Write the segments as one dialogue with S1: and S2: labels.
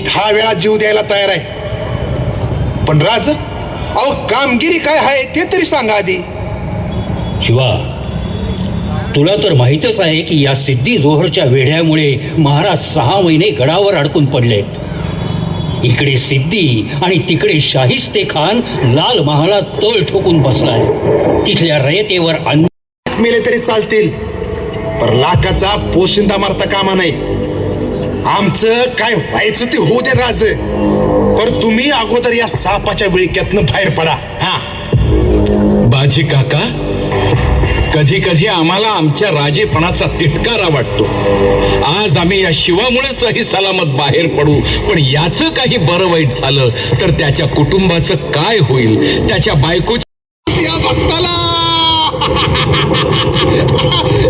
S1: 10 वेळा जीव द्यायला तयार आहे, पण राज अहो कामगिरी काय आहे ते तरी सांगा आधी.
S2: शिवा, तुला तर माहीतच आहे की या सिद्धी जोहरच्या वेढ्यामुळे महाराज 6 महिने गडावर अडकून पडलेत. इकडे सिद्धी आणि तिकडे शाहिस्ते खान लाल महालात तोल ठोकून बसलाय. तिथल्या रयतेवर अन्न
S1: मेले तरी चालतील, पण लाखाचा पोशिंदा मारता कामा नाही. आमचं काय व्हायचं ते होऊ दे राज, पण तुम्ही अगोदर या सापाच्या विळक्यातनं बाहेर पडा. हा
S3: बाजी काका, कधी कधी आम्हाला आमच्या राजेपणाचा तिटकारा वाटतो. आज आम्ही या शिवामुळे सही सलामत बाहेर पडू, पण याचं काही बरं वाईट झालं तर त्याच्या कुटुंबाचं काय होईल, त्याच्या बायकोच्या
S1: या भक्ताला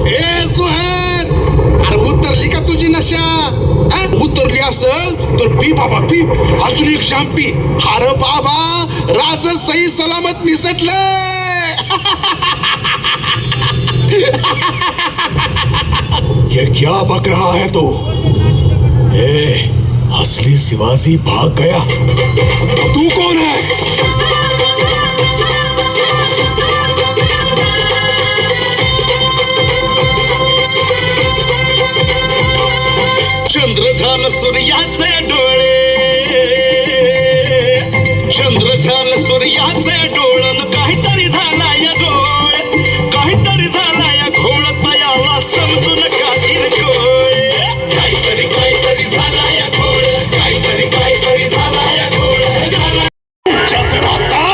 S1: ए सुहेर, अरे उतरली का तुझी नशा? उतरली असेल तर पी बाबा पी, अजून एक शाम पी. अरे बाबा, राज सही सलामत निसटलंय.
S4: ये क्या बक रहा है तू? असली शिवाजी भाग गया तो तू कौन है?
S3: चंद्र झालं सूर्याचे डोळे, चंद्र झालं सूर्याचे डोळण, काहीतरी झाला या डोळे, काहीतरी झाला या घोळ, तयाला समजून का किरकोळ. काहीतरी काहीतरी झाला या घोळ, काहीतरी काहीतरी झाला या घोळ, झाला
S1: तर आता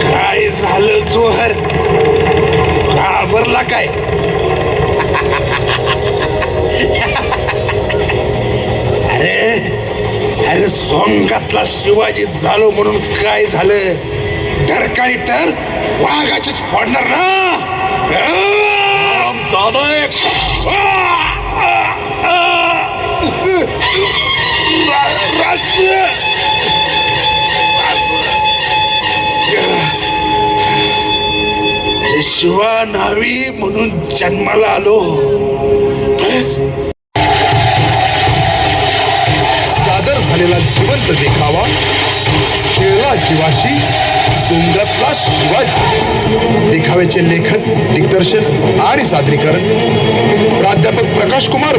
S1: काय झालं जोहर? घाबरला काय? अरे सोंगातला शिवाजी झालो म्हणून काय झालं? डरकाळी तर वाघाचीच फोडणार ना. शिवा नावी म्हणून जन्माला आलो. सादर झालेला जिवंत देखावा, खेळला जीवाशी सोंगातला शिवाजी. देखाव्याचे लेखन, दिग्दर्शन आणि सादरीकरण प्राध्यापक प्रकाश कुमार